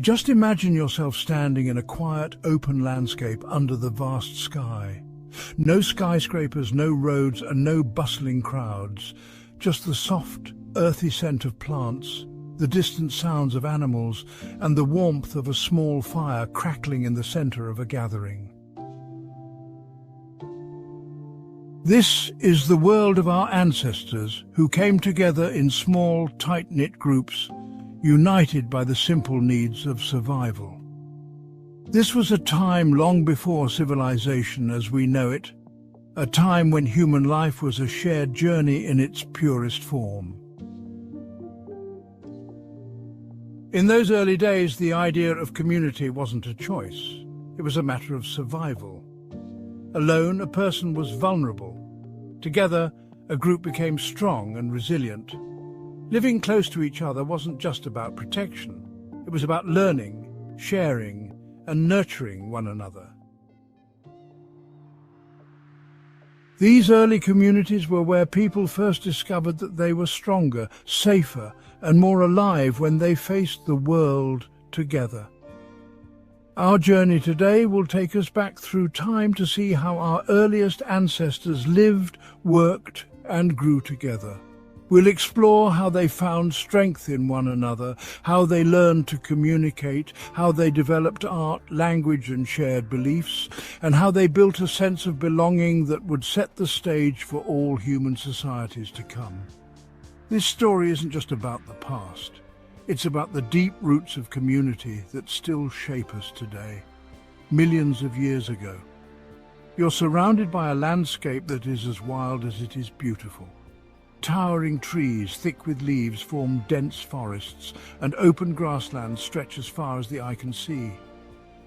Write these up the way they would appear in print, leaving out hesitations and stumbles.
Just imagine yourself standing in a quiet, open landscape under the vast sky. No skyscrapers, no roads, and no bustling crowds. Just the soft, earthy scent of plants, the distant sounds of animals, and the warmth of a small fire crackling in the center of a gathering. This is the world of our ancestors who came together in small, tight-knit groups, united by the simple needs of survival. This was a time long before civilization as we know it, a time when human life was a shared journey in its purest form. In those early days, the idea of community wasn't a choice. It was a matter of survival. Alone, a person was vulnerable. Together, a group became strong and resilient. Living close to each other wasn't just about protection. It was about learning, sharing, and nurturing one another. These early communities were where people first discovered that they were stronger, safer, and more alive when they faced the world together. Our journey today will take us back through time to see how our earliest ancestors lived, worked, and grew together. We'll explore how they found strength in one another, how they learned to communicate, how they developed art, language, and shared beliefs, and how they built a sense of belonging that would set the stage for all human societies to come. This story isn't just about the past. It's about the deep roots of community that still shape us today, millions of years ago. You're surrounded by a landscape that is as wild as it is beautiful. Towering trees, thick with leaves, form dense forests, and open grasslands stretch as far as the eye can see.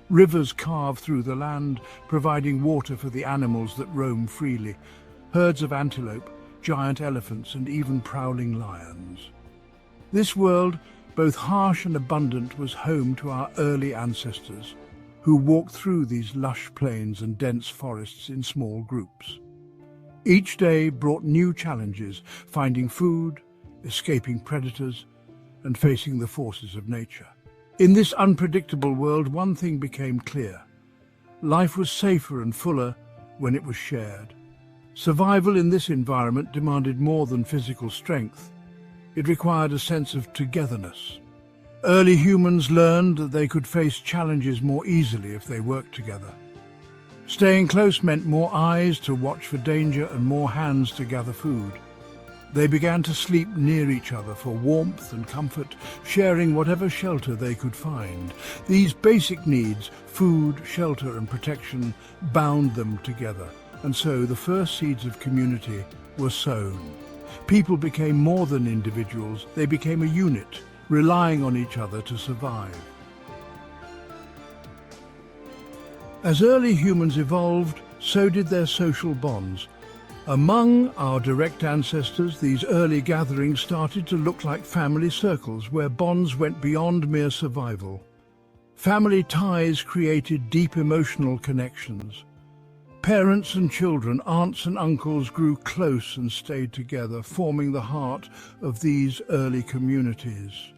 Rivers carve through the land, providing water for the animals that roam freely. Herds of antelope, giant elephants, and even prowling lions. This world, both harsh and abundant, was home to our early ancestors, who walked through these lush plains and dense forests in small groups. Each day brought new challenges, finding food, escaping predators, and facing the forces of nature. In this unpredictable world, one thing became clear. Life was safer and fuller when it was shared. Survival in this environment demanded more than physical strength. It required a sense of togetherness. Early humans learned that they could face challenges more easily if they worked together. Staying close meant more eyes to watch for danger and more hands to gather food. They began to sleep near each other for warmth and comfort, sharing whatever shelter they could find. These basic needs, food, shelter, and protection, bound them together, and so the first seeds of community were sown. People became more than individuals, they became a unit, relying on each other to survive. As early humans evolved, so did their social bonds. Among our direct ancestors, these early gatherings started to look like family circles where bonds went beyond mere survival. Family ties created deep emotional connections. Parents and children, aunts and uncles grew close and stayed together, forming the heart of these early communities.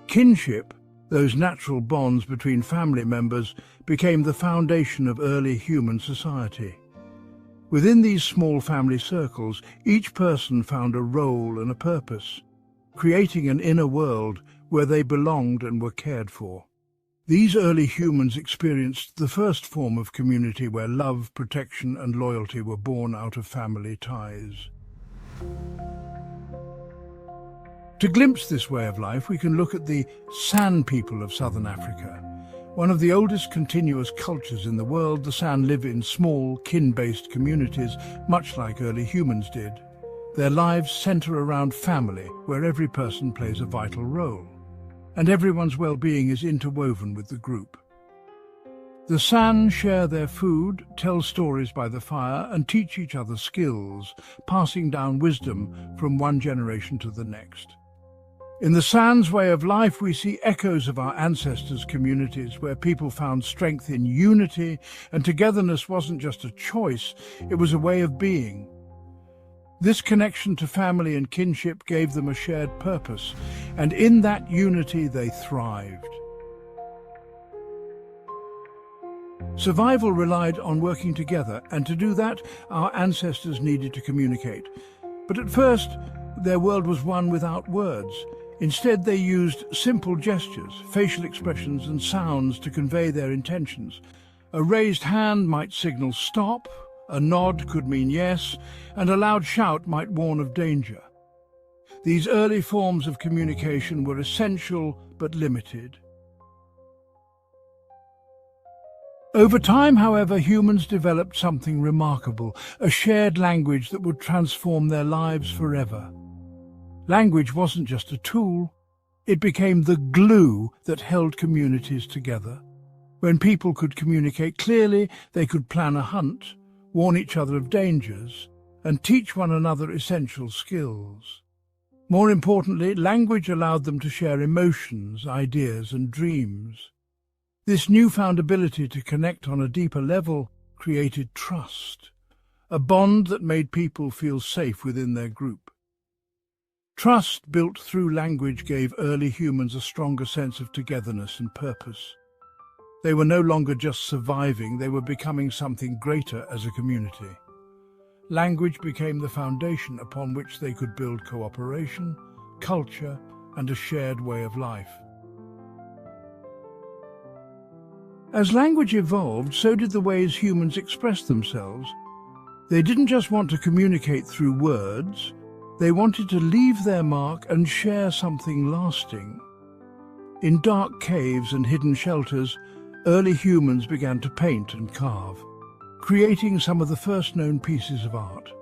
Kinship, those natural bonds between family members, became the foundation of early human society. Within these small family circles, each person found a role and a purpose, creating an inner world where they belonged and were cared for. These early humans experienced the first form of community where love, protection, and loyalty were born out of family ties. To glimpse this way of life, we can look at the San people of southern Africa. One of the oldest continuous cultures in the world, the San live in small, kin-based communities, much like early humans did. Their lives center around family, where every person plays a vital role, and everyone's well-being is interwoven with the group. The San share their food, tell stories by the fire, and teach each other skills, passing down wisdom from one generation to the next. In the San's way of life, we see echoes of our ancestors' communities where people found strength in unity, and togetherness wasn't just a choice, it was a way of being. This connection to family and kinship gave them a shared purpose, and in that unity they thrived. Survival relied on working together, and to do that, our ancestors needed to communicate. But at first, their world was one without words. Instead, they used simple gestures, facial expressions, and sounds to convey their intentions. A raised hand might signal stop, a nod could mean yes, and a loud shout might warn of danger. These early forms of communication were essential but limited. Over time, however, humans developed something remarkable, a shared language that would transform their lives forever. Language wasn't just a tool, it became the glue that held communities together. When people could communicate clearly, they could plan a hunt, warn each other of dangers, and teach one another essential skills. More importantly, language allowed them to share emotions, ideas, and dreams. This newfound ability to connect on a deeper level created trust, a bond that made people feel safe within their group. Trust built through language gave early humans a stronger sense of togetherness and purpose. They were no longer just surviving, they were becoming something greater as a community. Language became the foundation upon which they could build cooperation, culture, and a shared way of life. As language evolved, so did the ways humans expressed themselves. They didn't just want to communicate through words, they wanted to leave their mark and share something lasting. In dark caves and hidden shelters, early humans began to paint and carve, creating some of the first known pieces of art.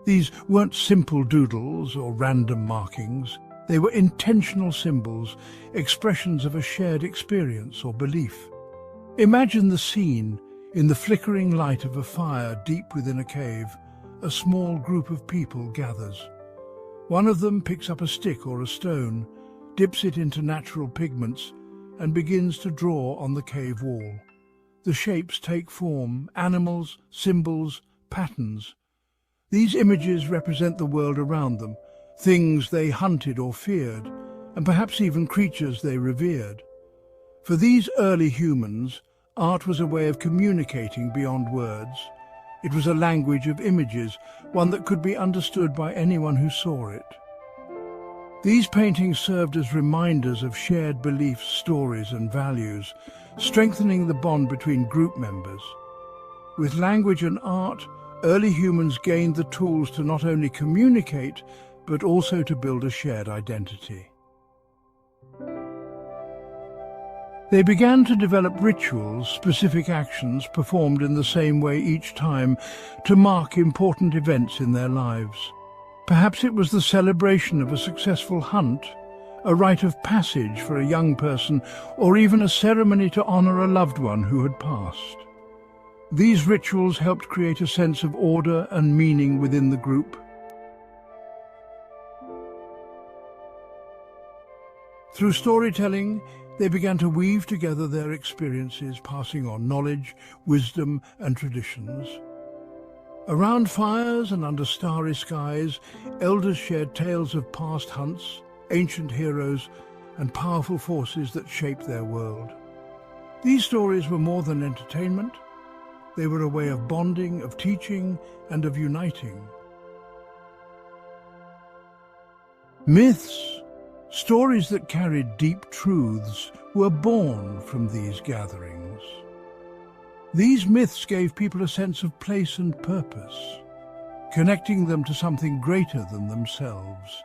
These weren't simple doodles or random markings. They were intentional symbols, expressions of a shared experience or belief. Imagine the scene. In the flickering light of a fire deep within a cave, a small group of people gathers. One of them picks up a stick or a stone, dips it into natural pigments, and begins to draw on the cave wall. The shapes take form, animals, symbols, patterns. These images represent the world around them, things they hunted or feared, and perhaps even creatures they revered. For these early humans, art was a way of communicating beyond words. It was a language of images, one that could be understood by anyone who saw it. These paintings served as reminders of shared beliefs, stories, and values, strengthening the bond between group members. With language and art, early humans gained the tools to not only communicate, but also to build a shared identity. They began to develop rituals, specific actions performed in the same way each time to mark important events in their lives. Perhaps it was the celebration of a successful hunt, a rite of passage for a young person, or even a ceremony to honor a loved one who had passed. These rituals helped create a sense of order and meaning within the group. Through storytelling, they began to weave together their experiences, passing on knowledge, wisdom, and traditions. Around fires and under starry skies, elders shared tales of past hunts, ancient heroes, and powerful forces that shaped their world. These stories were more than entertainment. They were a way of bonding, of teaching, and of uniting. Myths, stories that carried deep truths, were born from these gatherings. These myths gave people a sense of place and purpose, connecting them to something greater than themselves,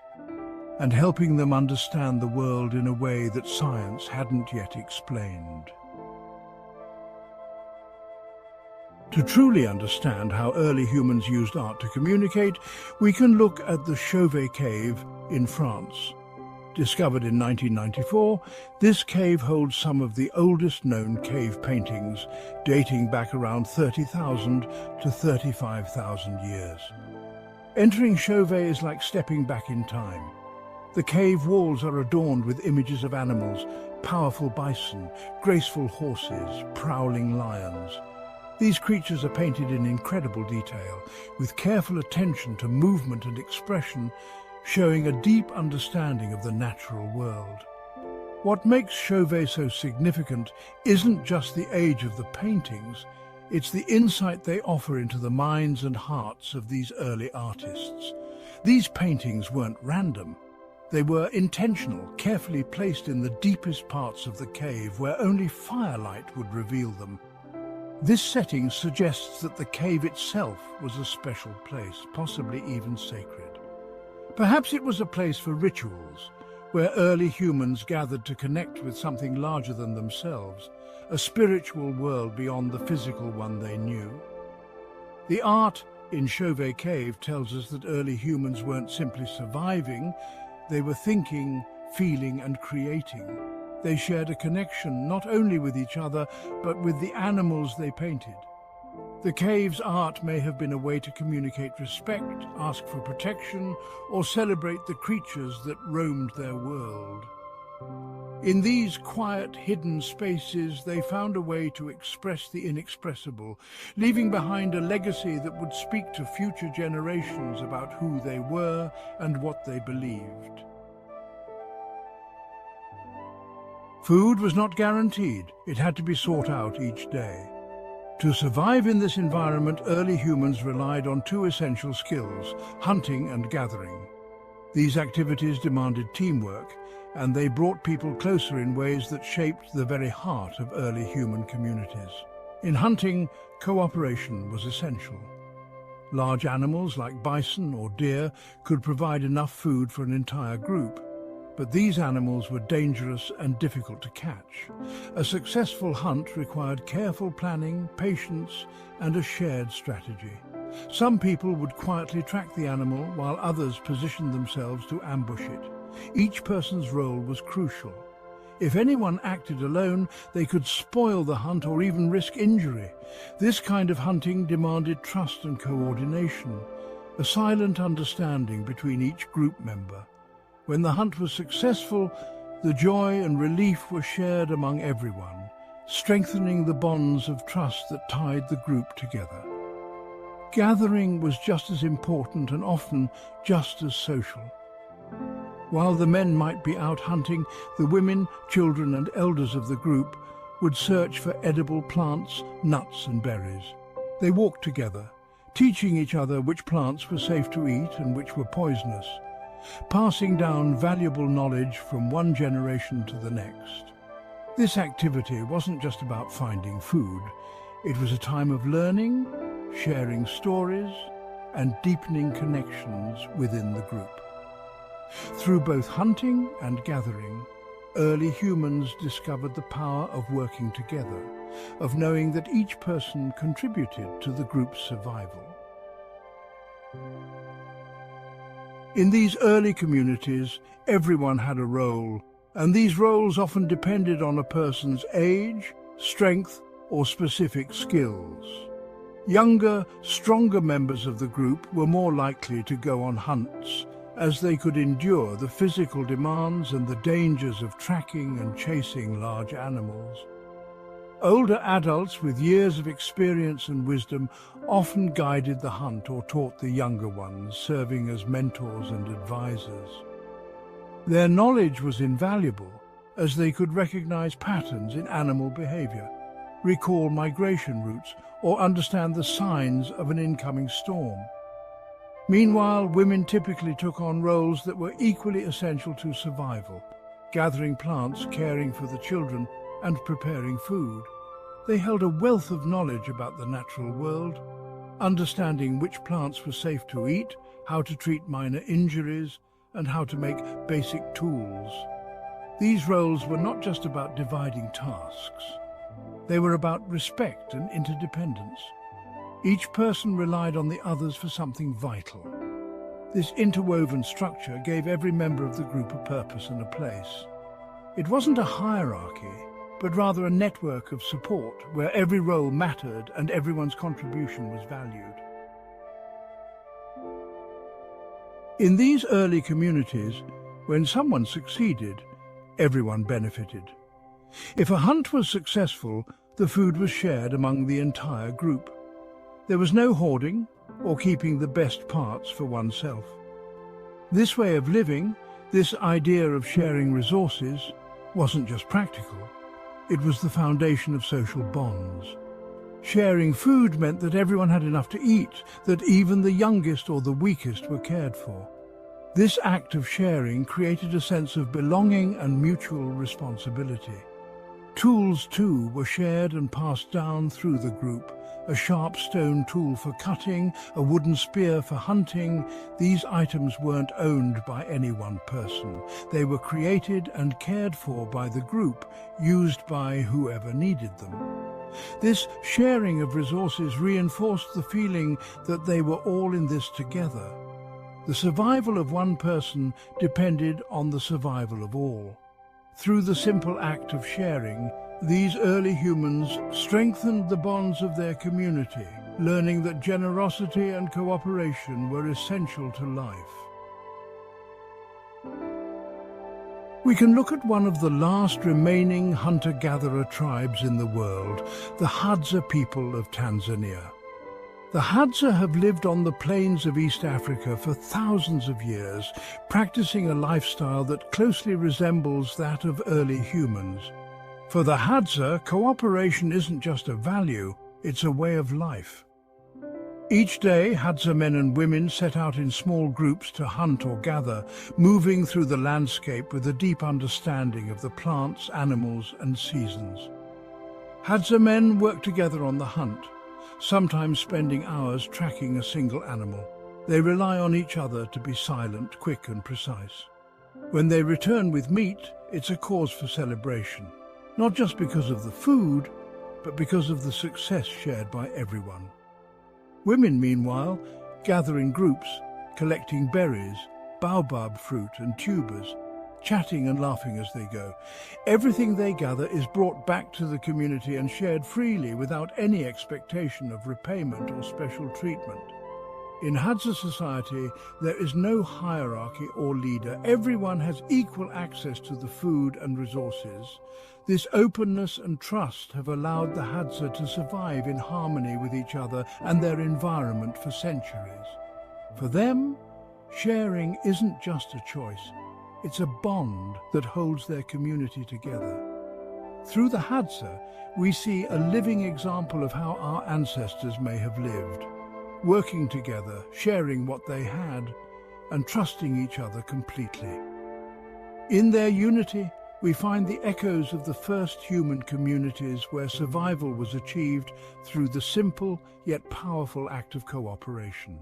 and helping them understand the world in a way that science hadn't yet explained. To truly understand how early humans used art to communicate, we can look at the Chauvet Cave in France. Discovered in 1994, this cave holds some of the oldest known cave paintings, dating back around 30,000 to 35,000 years. Entering Chauvet is like stepping back in time. The cave walls are adorned with images of animals, powerful bison, graceful horses, prowling lions. These creatures are painted in incredible detail, with careful attention to movement and expression, showing a deep understanding of the natural world. What makes Chauvet so significant isn't just the age of the paintings, it's the insight they offer into the minds and hearts of these early artists. These paintings weren't random. They were intentional, carefully placed in the deepest parts of the cave where only firelight would reveal them. This setting suggests that the cave itself was a special place, possibly even sacred. Perhaps it was a place for rituals, where early humans gathered to connect with something larger than themselves, a spiritual world beyond the physical one they knew. The art in Chauvet Cave tells us that early humans weren't simply surviving, they were thinking, feeling and creating. They shared a connection not only with each other, but with the animals they painted. The cave's art may have been a way to communicate respect, ask for protection, or celebrate the creatures that roamed their world. In these quiet, hidden spaces, they found a way to express the inexpressible, leaving behind a legacy that would speak to future generations about who they were and what they believed. Food was not guaranteed. It had to be sought out each day. To survive in this environment, early humans relied on two essential skills, hunting and gathering. These activities demanded teamwork, and they brought people closer in ways that shaped the very heart of early human communities. In hunting, cooperation was essential. Large animals like bison or deer could provide enough food for an entire group, but these animals were dangerous and difficult to catch. A successful hunt required careful planning, patience, and a shared strategy. Some people would quietly track the animal while others positioned themselves to ambush it. Each person's role was crucial. If anyone acted alone, they could spoil the hunt or even risk injury. This kind of hunting demanded trust and coordination, a silent understanding between each group member. When the hunt was successful, the joy and relief were shared among everyone, strengthening the bonds of trust that tied the group together. Gathering was just as important and often just as social. While the men might be out hunting, the women, children and elders of the group would search for edible plants, nuts and berries. They walked together, teaching each other which plants were safe to eat and which were poisonous, passing down valuable knowledge from one generation to the next. This activity wasn't just about finding food. It was a time of learning, sharing stories, and deepening connections within the group. Through both hunting and gathering, early humans discovered the power of working together, of knowing that each person contributed to the group's survival. In these early communities, everyone had a role, and these roles often depended on a person's age, strength, or specific skills. Younger, stronger members of the group were more likely to go on hunts, as they could endure the physical demands and the dangers of tracking and chasing large animals. Older adults with years of experience and wisdom often guided the hunt or taught the younger ones, serving as mentors and advisors. Their knowledge was invaluable, as they could recognize patterns in animal behavior, recall migration routes, or understand the signs of an incoming storm. Meanwhile, women typically took on roles that were equally essential to survival, gathering plants, caring for the children, and preparing food. They held a wealth of knowledge about the natural world, understanding which plants were safe to eat, how to treat minor injuries, and how to make basic tools. These roles were not just about dividing tasks. They were about respect and interdependence. Each person relied on the others for something vital. This interwoven structure gave every member of the group a purpose and a place. It wasn't a hierarchy, but rather a network of support where every role mattered and everyone's contribution was valued. In these early communities, when someone succeeded, everyone benefited. If a hunt was successful, The food was shared among the entire group. There was no hoarding or keeping the best parts for oneself. This way of living, this idea of sharing resources, wasn't just practical. It was the foundation of social bonds. Sharing food meant that everyone had enough to eat, that even the youngest or the weakest were cared for. This act of sharing created a sense of belonging and mutual responsibility. Tools, too, were shared and passed down through the group. A sharp stone tool for cutting, a wooden spear for hunting. These items weren't owned by any one person. They were created and cared for by the group, used by whoever needed them. This sharing of resources reinforced the feeling that they were all in this together. The survival of one person depended on the survival of all. Through the simple act of sharing, these early humans strengthened the bonds of their community, learning that generosity and cooperation were essential to life. We can look at one of the last remaining hunter-gatherer tribes in the world, the Hadza people of Tanzania. The Hadza have lived on the plains of East Africa for thousands of years, practicing a lifestyle that closely resembles that of early humans. For the Hadza, cooperation isn't just a value, it's a way of life. Each day, Hadza men and women set out in small groups to hunt or gather, moving through the landscape with a deep understanding of the plants, animals, and seasons. Hadza men work together on the hunt, sometimes spending hours tracking a single animal. They rely on each other to be silent, quick, and precise. When they return with meat, it's a cause for celebration, not just because of the food, but because of the success shared by everyone. Women, meanwhile, gather in groups, collecting berries, baobab fruit, and tubers, chatting and laughing as they go. Everything they gather is brought back to the community and shared freely without any expectation of repayment or special treatment. In Hadza society, there is no hierarchy or leader. Everyone has equal access to the food and resources. This openness and trust have allowed the Hadza to survive in harmony with each other and their environment for centuries. For them, sharing isn't just a choice. It's a bond that holds their community together. Through the Hadza, we see a living example of how our ancestors may have lived, working together, sharing what they had, and trusting each other completely. In their unity, we find the echoes of the first human communities where survival was achieved through the simple yet powerful act of cooperation.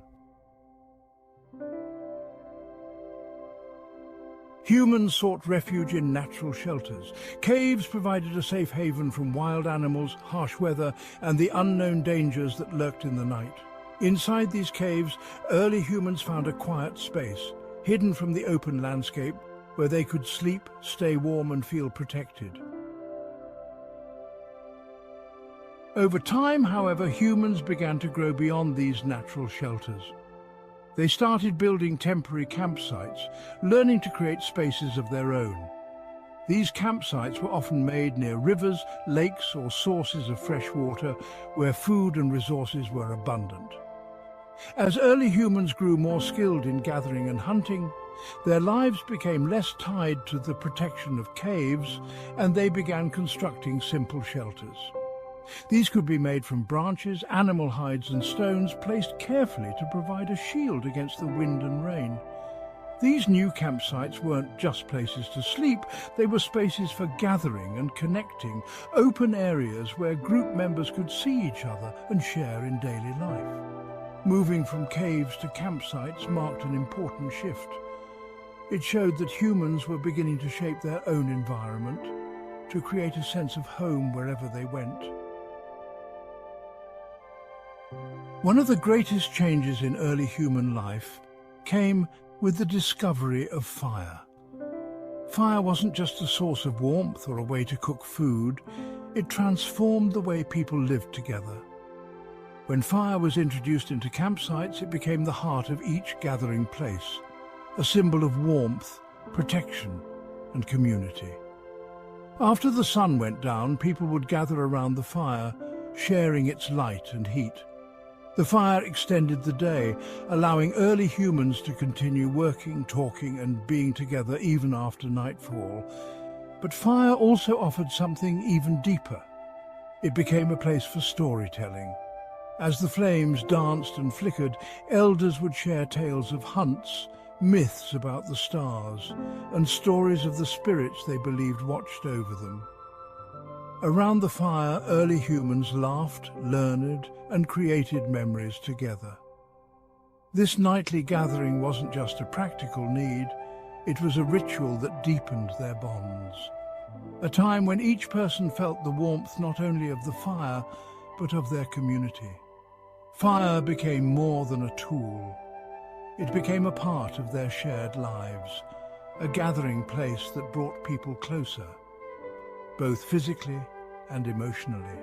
Humans sought refuge in natural shelters. Caves provided a safe haven from wild animals, harsh weather, and the unknown dangers that lurked in the night. Inside these caves, early humans found a quiet space, hidden from the open landscape, where they could sleep, stay warm, and feel protected. Over time, however, humans began to grow beyond these natural shelters. They started building temporary campsites, learning to create spaces of their own. These campsites were often made near rivers, lakes, or sources of fresh water where food and resources were abundant. As early humans grew more skilled in gathering and hunting, their lives became less tied to the protection of caves, and they began constructing simple shelters. These could be made from branches, animal hides, and stones placed carefully to provide a shield against the wind and rain. These new campsites weren't just places to sleep, they were spaces for gathering and connecting, open areas where group members could see each other and share in daily life. Moving from caves to campsites marked an important shift. It showed that humans were beginning to shape their own environment, to create a sense of home wherever they went. One of the greatest changes in early human life came with the discovery of fire. Fire wasn't just a source of warmth or a way to cook food, it transformed the way people lived together. When fire was introduced into campsites, it became the heart of each gathering place, a symbol of warmth, protection, and community. After the sun went down, people would gather around the fire, sharing its light and heat. The fire extended the day, allowing early humans to continue working, talking, and being together even after nightfall. But fire also offered something even deeper. It became a place for storytelling. As the flames danced and flickered, elders would share tales of hunts, myths about the stars, and stories of the spirits they believed watched over them. Around the fire, early humans laughed, learned, and created memories together. This nightly gathering wasn't just a practical need, it was a ritual that deepened their bonds. A time when each person felt the warmth not only of the fire, but of their community. Fire became more than a tool. It became a part of their shared lives, a gathering place that brought people closer, both physically and emotionally.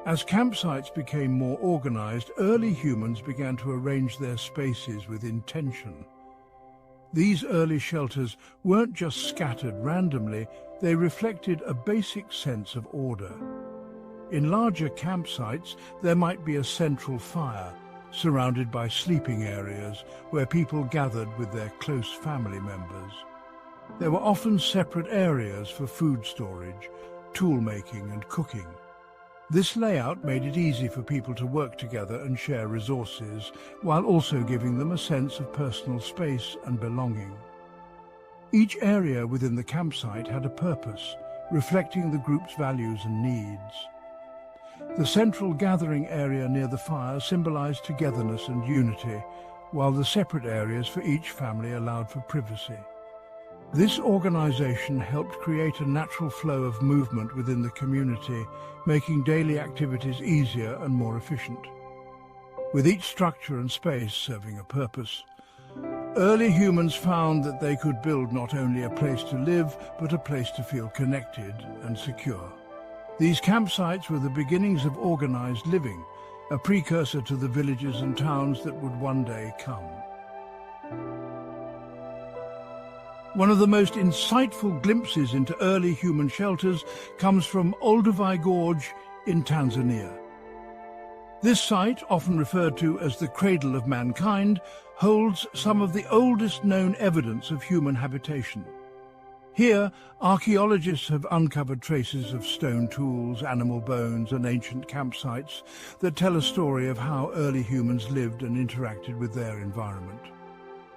As campsites became more organized, early humans began to arrange their spaces with intention. These early shelters weren't just scattered randomly, they reflected a basic sense of order. In larger campsites, there might be a central fire, surrounded by sleeping areas where people gathered with their close family members. There were often separate areas for food storage, tool making and cooking. This layout made it easy for people to work together and share resources, while also giving them a sense of personal space and belonging. Each area within the campsite had a purpose, reflecting the group's values and needs. The central gathering area near the fire symbolized togetherness and unity, while the separate areas for each family allowed for privacy. This organization helped create a natural flow of movement within the community, making daily activities easier and more efficient. With each structure and space serving a purpose, early humans found that they could build not only a place to live, but a place to feel connected and secure. These campsites were the beginnings of organized living, a precursor to the villages and towns that would one day come. One of the most insightful glimpses into early human shelters comes from Olduvai Gorge in Tanzania. This site, often referred to as the cradle of mankind, holds some of the oldest known evidence of human habitation. Here, archaeologists have uncovered traces of stone tools, animal bones, and ancient campsites that tell a story of how early humans lived and interacted with their environment.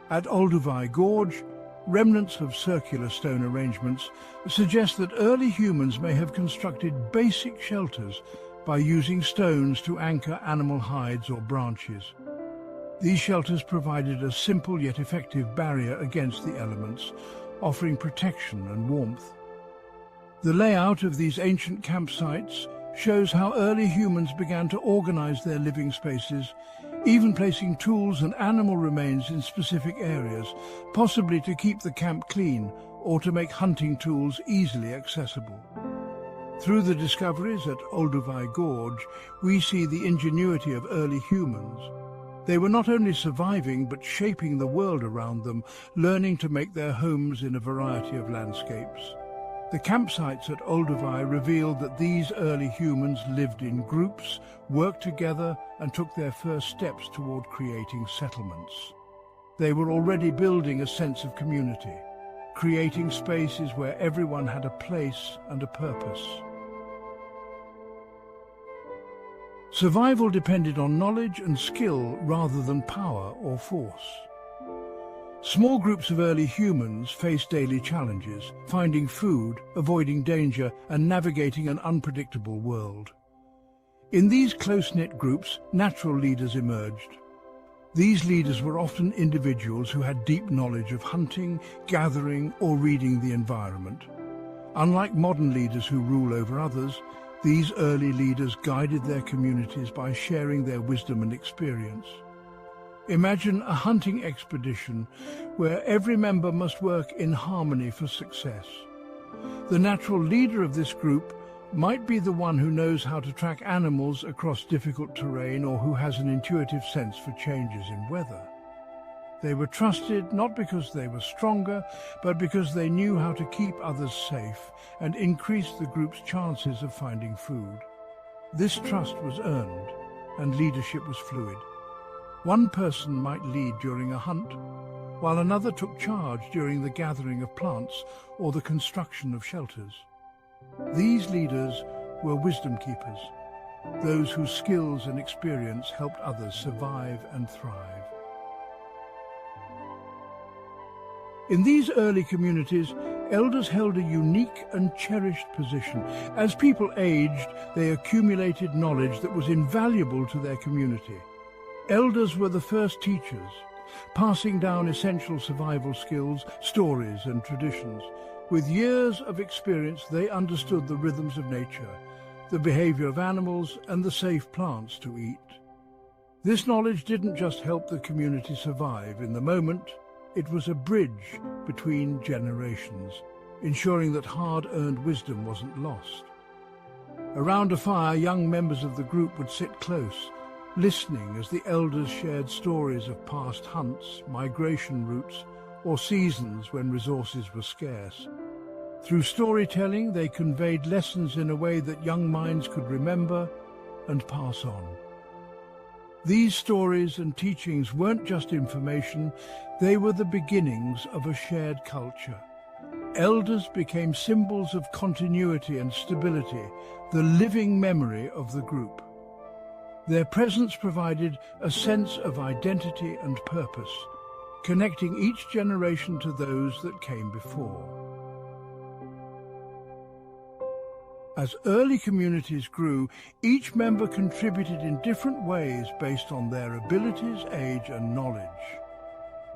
At Olduvai Gorge, remnants of circular stone arrangements suggest that early humans may have constructed basic shelters by using stones to anchor animal hides or branches. These shelters provided a simple yet effective barrier against the elements, offering protection and warmth. The layout of these ancient campsites shows how early humans began to organize their living spaces, even placing tools and animal remains in specific areas, possibly to keep the camp clean or to make hunting tools easily accessible. Through the discoveries at Olduvai Gorge, we see the ingenuity of early humans. They were not only surviving but shaping the world around them, learning to make their homes in a variety of landscapes. The campsites at Olduvai revealed that these early humans lived in groups, worked together, and took their first steps toward creating settlements. They were already building a sense of community, creating spaces where everyone had a place and a purpose. Survival depended on knowledge and skill rather than power or force. Small groups of early humans faced daily challenges, finding food, avoiding danger, and navigating an unpredictable world. In these close-knit groups, natural leaders emerged. These leaders were often individuals who had deep knowledge of hunting, gathering, or reading the environment. Unlike modern leaders who rule over others, these early leaders guided their communities by sharing their wisdom and experience. Imagine a hunting expedition where every member must work in harmony for success. The natural leader of this group might be the one who knows how to track animals across difficult terrain or who has an intuitive sense for changes in weather. They were trusted not because they were stronger, but because they knew how to keep others safe and increase the group's chances of finding food. This trust was earned, and leadership was fluid. One person might lead during a hunt, while another took charge during the gathering of plants or the construction of shelters. These leaders were wisdom keepers, those whose skills and experience helped others survive and thrive. In these early communities, elders held a unique and cherished position. As people aged, they accumulated knowledge that was invaluable to their community. Elders were the first teachers, passing down essential survival skills, stories and traditions. With years of experience, they understood the rhythms of nature, the behavior of animals, and the safe plants to eat. This knowledge didn't just help the community survive in the moment, it was a bridge between generations, ensuring that hard-earned wisdom wasn't lost. Around a fire, young members of the group would sit close, listening as the elders shared stories of past hunts, migration routes, or seasons when resources were scarce. Through storytelling, they conveyed lessons in a way that young minds could remember and pass on. These stories and teachings weren't just information, they were the beginnings of a shared culture. Elders became symbols of continuity and stability, the living memory of the group. Their presence provided a sense of identity and purpose, connecting each generation to those that came before. As early communities grew, each member contributed in different ways based on their abilities, age, and knowledge.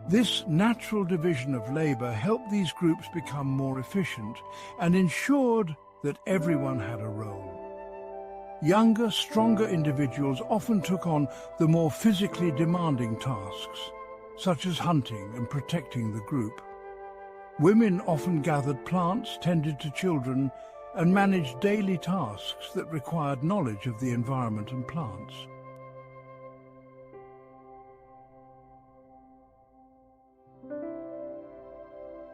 This natural division of labor helped these groups become more efficient and ensured that everyone had a role. Younger, stronger individuals often took on the more physically demanding tasks, such as hunting and protecting the group. Women often gathered plants, tended to children, and managed daily tasks that required knowledge of the environment and plants.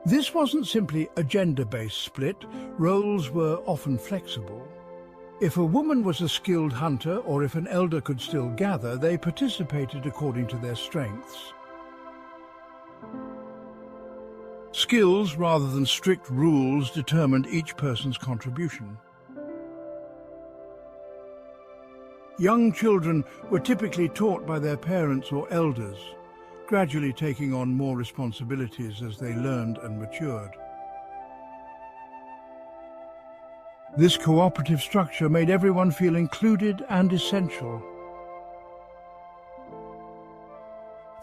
This wasn't simply a gender-based split. Roles were often flexible. If a woman was a skilled hunter or if an elder could still gather, they participated according to their strengths. Skills rather than strict rules determined each person's contribution. Young children were typically taught by their parents or elders, gradually taking on more responsibilities as they learned and matured. This cooperative structure made everyone feel included and essential.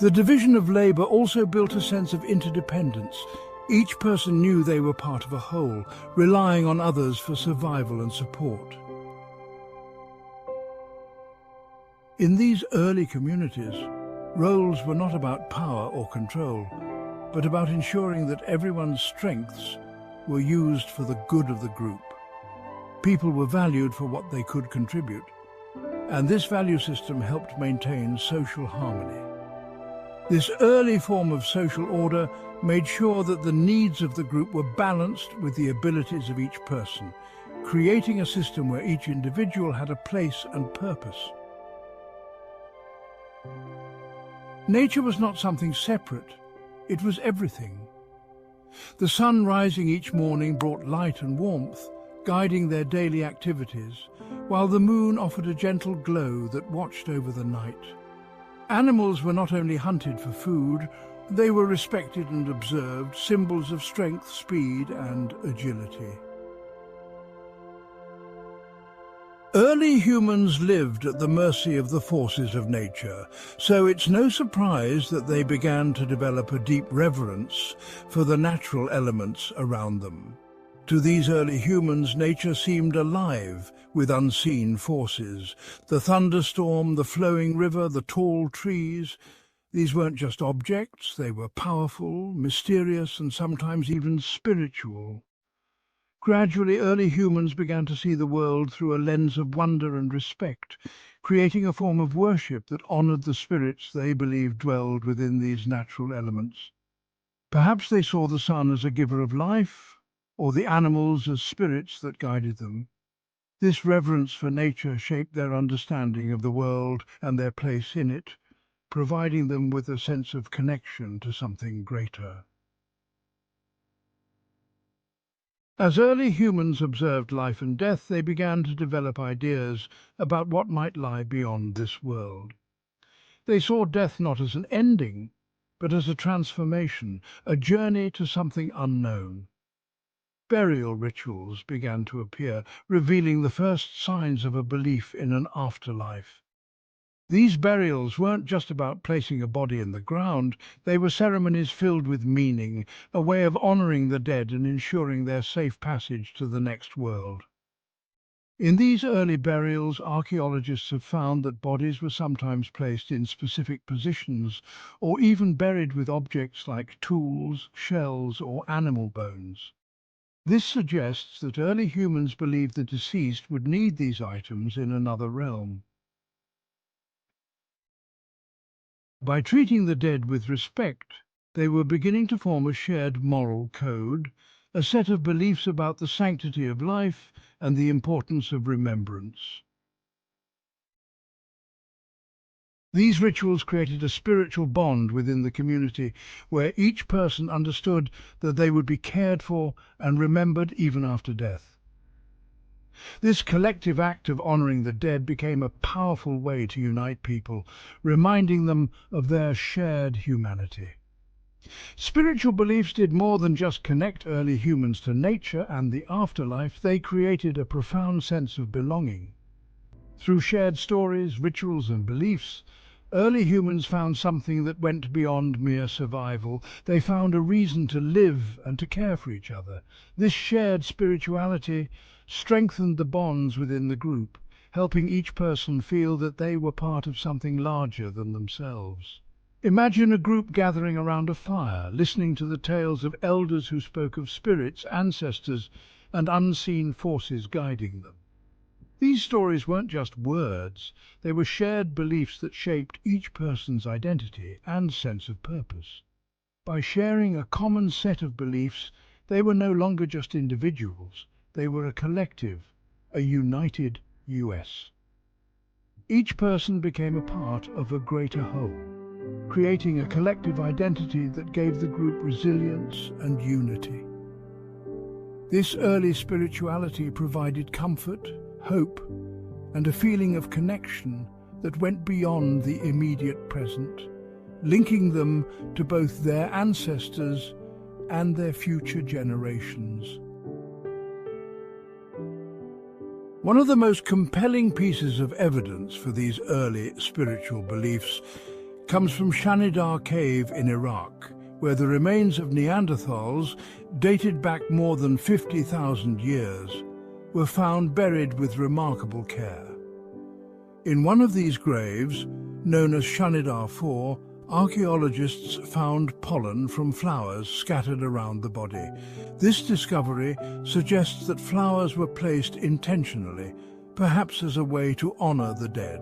The division of labor also built a sense of interdependence. Each person knew they were part of a whole, relying on others for survival and support. In these early communities, roles were not about power or control, but about ensuring that everyone's strengths were used for the good of the group. People were valued for what they could contribute, and this value system helped maintain social harmony. This early form of social order made sure that the needs of the group were balanced with the abilities of each person, creating a system where each individual had a place and purpose. Nature was not something separate, it was everything. The sun rising each morning brought light and warmth, guiding their daily activities, while the moon offered a gentle glow that watched over the night. Animals were not only hunted for food, they were respected and observed, symbols of strength, speed, and agility. Early humans lived at the mercy of the forces of nature, so it's no surprise that they began to develop a deep reverence for the natural elements around them. To these early humans, nature seemed alive with unseen forces. The thunderstorm, the flowing river, the tall trees. These weren't just objects, they were powerful, mysterious, and sometimes even spiritual. Gradually, early humans began to see the world through a lens of wonder and respect, creating a form of worship that honored the spirits they believed dwelled within these natural elements. Perhaps they saw the sun as a giver of life, or the animals as spirits that guided them. This reverence for nature shaped their understanding of the world and their place in it, providing them with a sense of connection to something greater. As early humans observed life and death, they began to develop ideas about what might lie beyond this world. They saw death not as an ending, but as a transformation, a journey to something unknown. Burial rituals began to appear, revealing the first signs of a belief in an afterlife. These burials weren't just about placing a body in the ground, they were ceremonies filled with meaning, a way of honoring the dead and ensuring their safe passage to the next world. In these early burials, archaeologists have found that bodies were sometimes placed in specific positions or even buried with objects like tools, shells, or animal bones. This suggests that early humans believed the deceased would need these items in another realm. By treating the dead with respect, they were beginning to form a shared moral code, a set of beliefs about the sanctity of life and the importance of remembrance. These rituals created a spiritual bond within the community where each person understood that they would be cared for and remembered even after death. This collective act of honoring the dead became a powerful way to unite people, reminding them of their shared humanity. Spiritual beliefs did more than just connect early humans to nature and the afterlife, they created a profound sense of belonging. Through shared stories, rituals and beliefs, early humans found something that went beyond mere survival. They found a reason to live and to care for each other. This shared spirituality strengthened the bonds within the group, helping each person feel that they were part of something larger than themselves. Imagine a group gathering around a fire, listening to the tales of elders who spoke of spirits, ancestors, and unseen forces guiding them. These stories weren't just words, they were shared beliefs that shaped each person's identity and sense of purpose. By sharing a common set of beliefs, they were no longer just individuals, they were a collective, a united US. Each person became a part of a greater whole, creating a collective identity that gave the group resilience and unity. This early spirituality provided comfort, hope, and a feeling of connection that went beyond the immediate present, linking them to both their ancestors and their future generations. One of the most compelling pieces of evidence for these early spiritual beliefs comes from Shanidar Cave in Iraq, where the remains of Neanderthals, dated back more than 50,000 years, were found buried with remarkable care. In one of these graves, known as Shanidar 4, archaeologists found pollen from flowers scattered around the body. This discovery suggests that flowers were placed intentionally, perhaps as a way to honor the dead.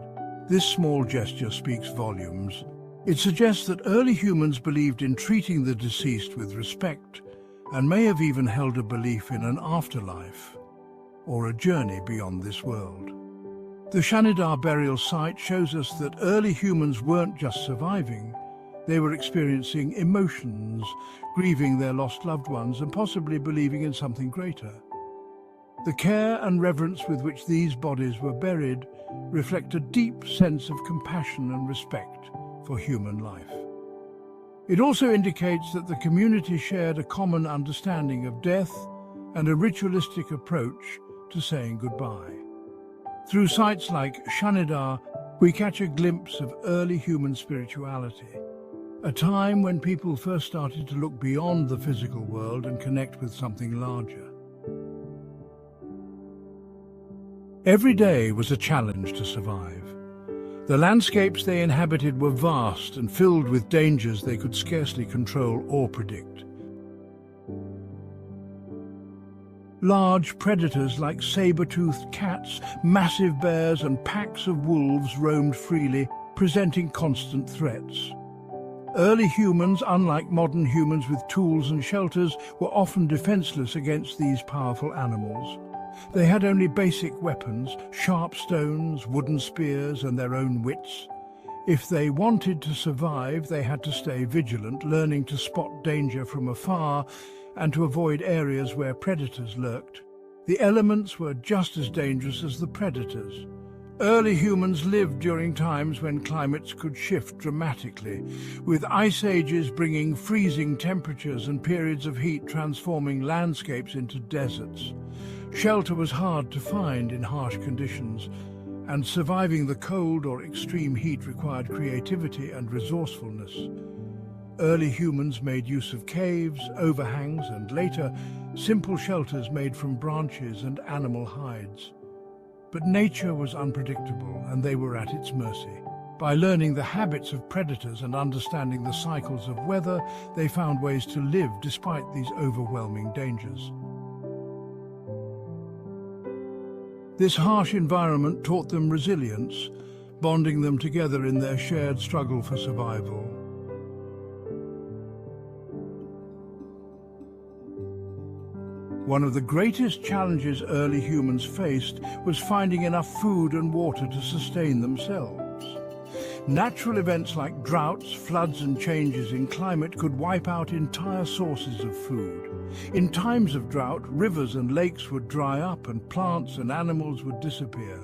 This small gesture speaks volumes. It suggests that early humans believed in treating the deceased with respect and may have even held a belief in an afterlife or a journey beyond this world. The Shanidar burial site shows us that early humans weren't just surviving, they were experiencing emotions, grieving their lost loved ones and possibly believing in something greater. The care and reverence with which these bodies were buried reflect a deep sense of compassion and respect for human life. It also indicates that the community shared a common understanding of death and a ritualistic approach to saying goodbye. Through sites like Shanidar, we catch a glimpse of early human spirituality, a time when people first started to look beyond the physical world and connect with something larger. Every day was a challenge to survive. The landscapes they inhabited were vast and filled with dangers they could scarcely control or predict. Large predators like saber-toothed cats, massive bears and packs of wolves roamed freely, presenting constant threats. Early humans, unlike modern humans with tools and shelters, were often defenseless against these powerful animals. They had only basic weapons, sharp stones, wooden spears, and their own wits. If they wanted to survive, they had to stay vigilant, learning to spot danger from afar and to avoid areas where predators lurked. The elements were just as dangerous as the predators. Early humans lived during times when climates could shift dramatically, with ice ages bringing freezing temperatures and periods of heat transforming landscapes into deserts. Shelter was hard to find in harsh conditions, and surviving the cold or extreme heat required creativity and resourcefulness. Early humans made use of caves, overhangs, and later, simple shelters made from branches and animal hides. But nature was unpredictable, and they were at its mercy. By learning the habits of predators and understanding the cycles of weather, they found ways to live despite these overwhelming dangers. This harsh environment taught them resilience, bonding them together in their shared struggle for survival. One of the greatest challenges early humans faced was finding enough food and water to sustain themselves. Natural events like droughts, floods, and changes in climate could wipe out entire sources of food. In times of drought, rivers and lakes would dry up and plants and animals would disappear.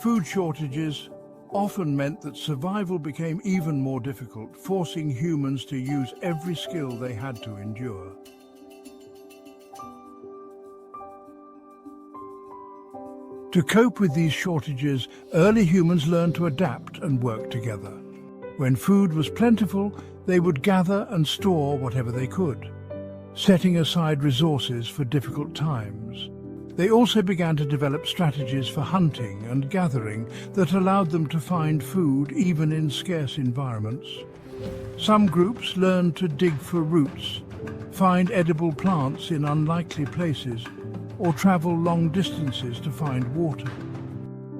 Food shortages often meant that survival became even more difficult, forcing humans to use every skill they had to endure. To cope with these shortages, early humans learned to adapt and work together. When food was plentiful, they would gather and store whatever they could, setting aside resources for difficult times. They also began to develop strategies for hunting and gathering that allowed them to find food even in scarce environments. Some groups learned to dig for roots, find edible plants in unlikely places, or travel long distances to find water.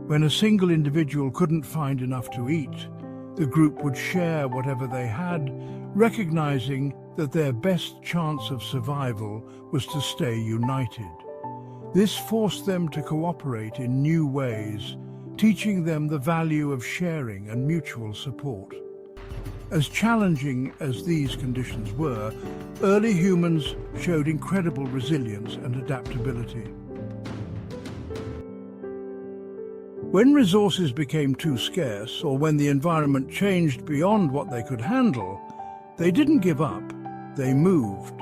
When a single individual couldn't find enough to eat, the group would share whatever they had, recognizing that their best chance of survival was to stay united. This forced them to cooperate in new ways, teaching them the value of sharing and mutual support. As challenging as these conditions were, early humans showed incredible resilience and adaptability. When resources became too scarce, or when the environment changed beyond what they could handle, they didn't give up, they moved.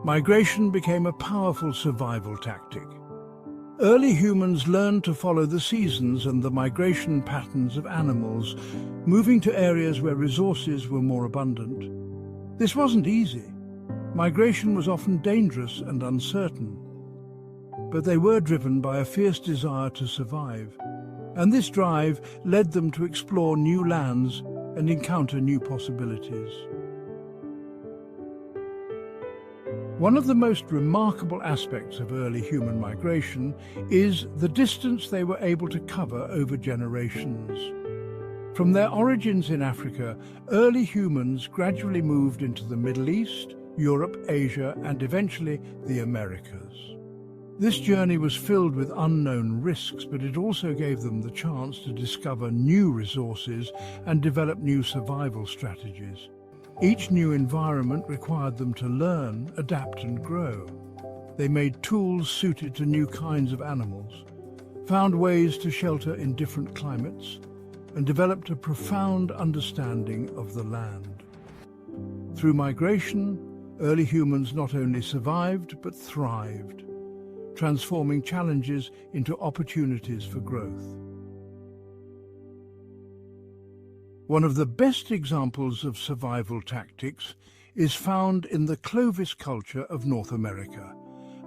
Migration became a powerful survival tactic. Early humans learned to follow the seasons and the migration patterns of animals, moving to areas where resources were more abundant. This wasn't easy. Migration was often dangerous and uncertain. But they were driven by a fierce desire to survive, and this drive led them to explore new lands and encounter new possibilities. One of the most remarkable aspects of early human migration is the distance they were able to cover over generations. From their origins in Africa, early humans gradually moved into the Middle East, Europe, Asia, and eventually the Americas. This journey was filled with unknown risks, but it also gave them the chance to discover new resources and develop new survival strategies. Each new environment required them to learn, adapt, and grow. They made tools suited to new kinds of animals, found ways to shelter in different climates, and developed a profound understanding of the land. Through migration, early humans not only survived but thrived, transforming challenges into opportunities for growth. One of the best examples of survival tactics is found in the Clovis culture of North America,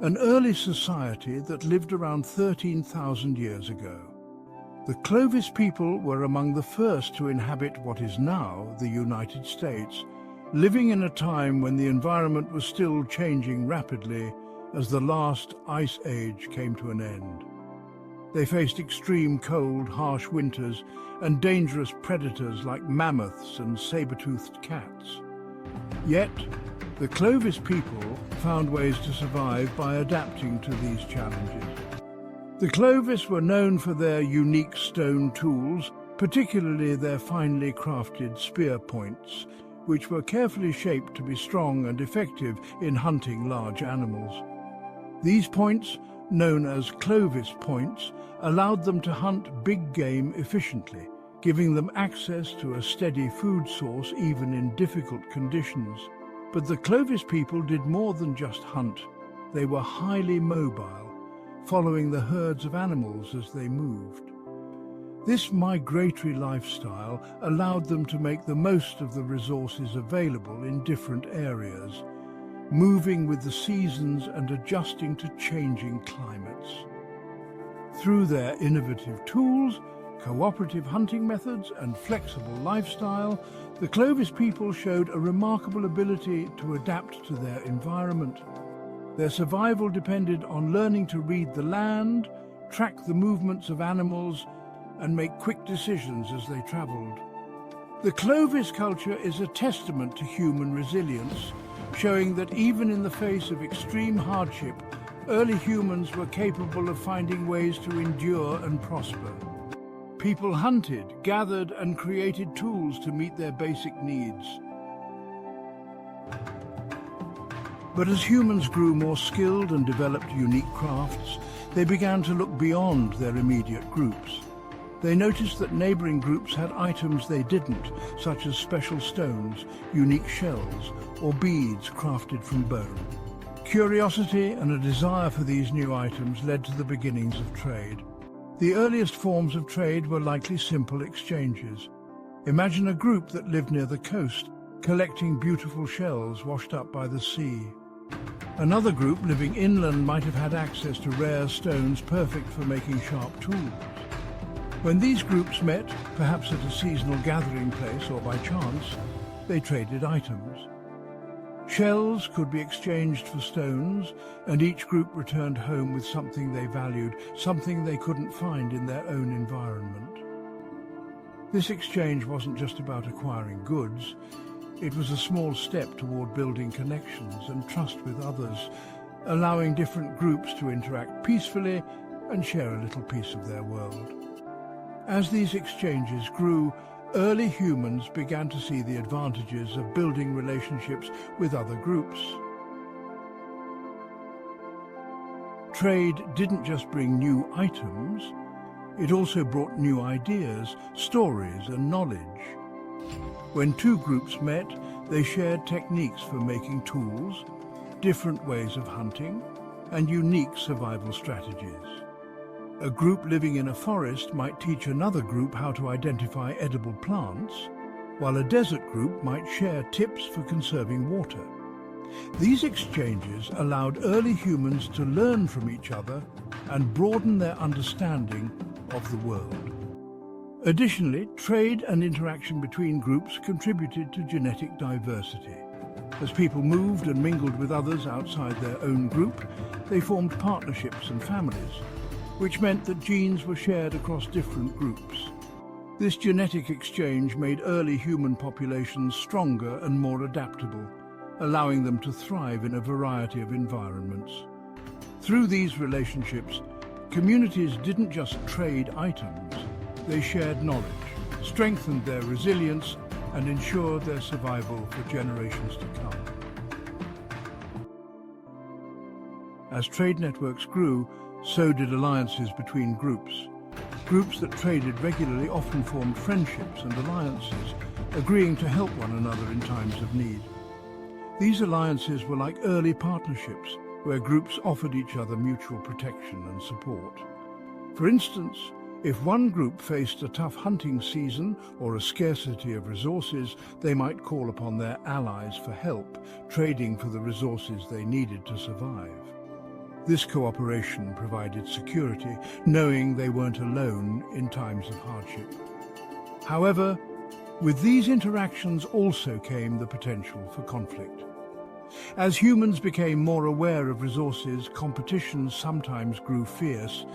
an early society that lived around 13,000 years ago. The Clovis people were among the first to inhabit what is now the United States, living in a time when the environment was still changing rapidly as the last ice age came to an end. They faced extreme cold, harsh winters and dangerous predators like mammoths and saber-toothed cats. Yet, the Clovis people found ways to survive by adapting to these challenges. The Clovis were known for their unique stone tools, particularly their finely crafted spear points, which were carefully shaped to be strong and effective in hunting large animals. These points, known as Clovis points, allowed them to hunt big game efficiently, giving them access to a steady food source even in difficult conditions. But the Clovis people did more than just hunt. They were highly mobile, following the herds of animals as they moved. This migratory lifestyle allowed them to make the most of the resources available in different areas, moving with the seasons and adjusting to changing climates. Through their innovative tools, cooperative hunting methods and flexible lifestyle, the Clovis people showed a remarkable ability to adapt to their environment. Their survival depended on learning to read the land, track the movements of animals, and make quick decisions as they traveled. The Clovis culture is a testament to human resilience, showing that even in the face of extreme hardship, early humans were capable of finding ways to endure and prosper. People hunted, gathered, and created tools to meet their basic needs. But as humans grew more skilled and developed unique crafts, they began to look beyond their immediate groups. They noticed that neighboring groups had items they didn't, such as special stones, unique shells, or beads crafted from bone. Curiosity and a desire for these new items led to the beginnings of trade. The earliest forms of trade were likely simple exchanges. Imagine a group that lived near the coast, collecting beautiful shells washed up by the sea. Another group living inland might have had access to rare stones perfect for making sharp tools. When these groups met, perhaps at a seasonal gathering place or by chance, they traded items. Shells could be exchanged for stones, and each group returned home with something they valued, something they couldn't find in their own environment. This exchange wasn't just about acquiring goods. It was a small step toward building connections and trust with others, allowing different groups to interact peacefully and share a little piece of their world. As these exchanges grew, early humans began to see the advantages of building relationships with other groups. Trade didn't just bring new items, it also brought new ideas, stories, and knowledge. When two groups met, they shared techniques for making tools, different ways of hunting, and unique survival strategies. A group living in a forest might teach another group how to identify edible plants, while a desert group might share tips for conserving water. These exchanges allowed early humans to learn from each other and broaden their understanding of the world. Additionally, trade and interaction between groups contributed to genetic diversity. As people moved and mingled with others outside their own group, they formed partnerships and families, which meant that genes were shared across different groups. This genetic exchange made early human populations stronger and more adaptable, allowing them to thrive in a variety of environments. Through these relationships, communities didn't just trade items, they shared knowledge, strengthened their resilience, and ensured their survival for generations to come. As trade networks grew, so did alliances between groups. Groups that traded regularly often formed friendships and alliances, agreeing to help one another in times of need. These alliances were like early partnerships, where groups offered each other mutual protection and support. For instance, if one group faced a tough hunting season or a scarcity of resources, they might call upon their allies for help, trading for the resources they needed to survive. This cooperation provided security, knowing they weren't alone in times of hardship. However, with these interactions also came the potential for conflict. As humans became more aware of resources, competition sometimes grew fierce,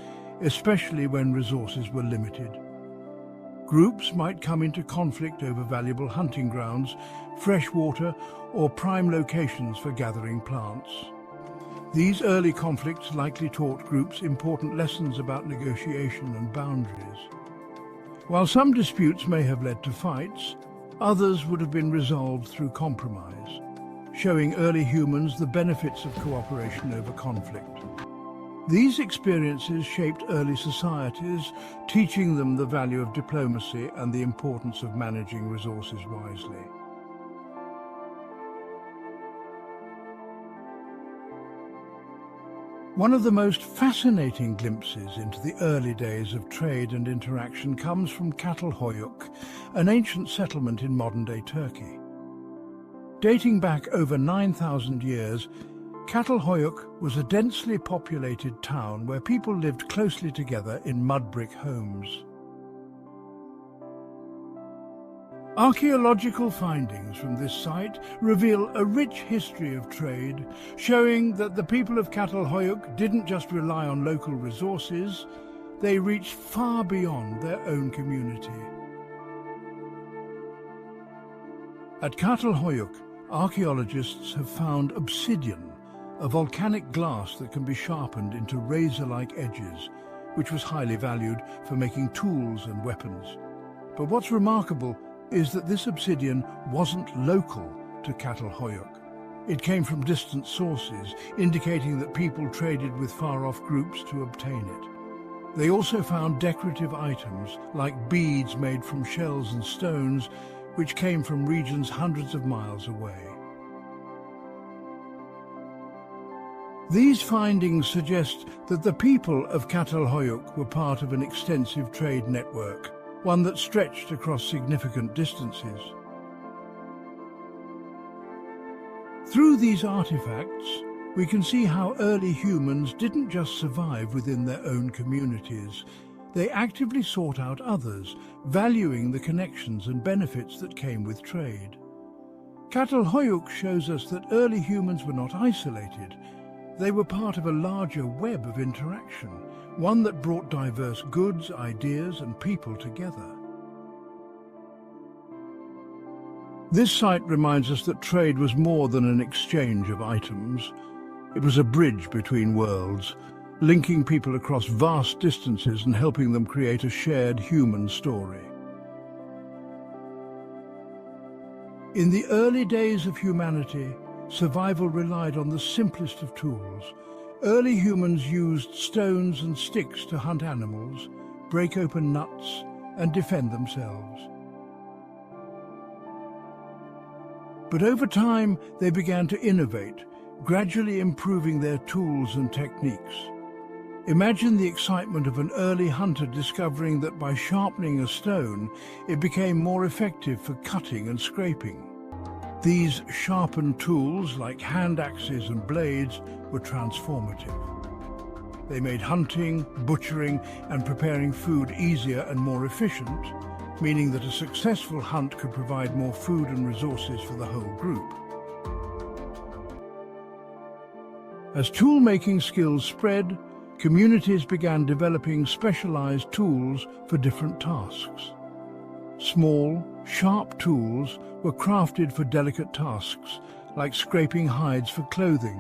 especially when resources were limited. Groups might come into conflict over valuable hunting grounds, fresh water, or prime locations for gathering plants. These early conflicts likely taught groups important lessons about negotiation and boundaries. While some disputes may have led to fights, others would have been resolved through compromise, showing early humans the benefits of cooperation over conflict. These experiences shaped early societies, teaching them the value of diplomacy and the importance of managing resources wisely. One of the most fascinating glimpses into the early days of trade and interaction comes from Catalhoyuk, an ancient settlement in modern-day Turkey. Dating back over 9,000 years, Catalhoyuk was a densely populated town where people lived closely together in mud brick homes. Archaeological findings from this site reveal a rich history of trade, showing that the people of Catalhoyuk didn't just rely on local resources, they reached far beyond their own community. At Catalhoyuk, archaeologists have found obsidian, a volcanic glass that can be sharpened into razor-like edges, which was highly valued for making tools and weapons. But what's remarkable is that this obsidian wasn't local to Catalhoyuk. It came from distant sources, indicating that people traded with far-off groups to obtain it. They also found decorative items, like beads made from shells and stones, which came from regions hundreds of miles away. These findings suggest that the people of Catalhoyuk were part of an extensive trade network, one that stretched across significant distances. Through these artifacts, we can see how early humans didn't just survive within their own communities. They actively sought out others, valuing the connections and benefits that came with trade. Catalhoyuk shows us that early humans were not isolated. They were part of a larger web of interaction, one that brought diverse goods, ideas, and people together. This site reminds us that trade was more than an exchange of items. It was a bridge between worlds, linking people across vast distances and helping them create a shared human story. In the early days of humanity, survival relied on the simplest of tools. Early humans used stones and sticks to hunt animals, break open nuts, and defend themselves. But over time, they began to innovate, gradually improving their tools and techniques. Imagine the excitement of an early hunter discovering that by sharpening a stone, it became more effective for cutting and scraping. These sharpened tools, like hand axes and blades, were transformative. They made hunting, butchering, and preparing food easier and more efficient, meaning that a successful hunt could provide more food and resources for the whole group. As tool-making skills spread, communities began developing specialized tools for different tasks. Small, sharp tools were crafted for delicate tasks, like scraping hides for clothing,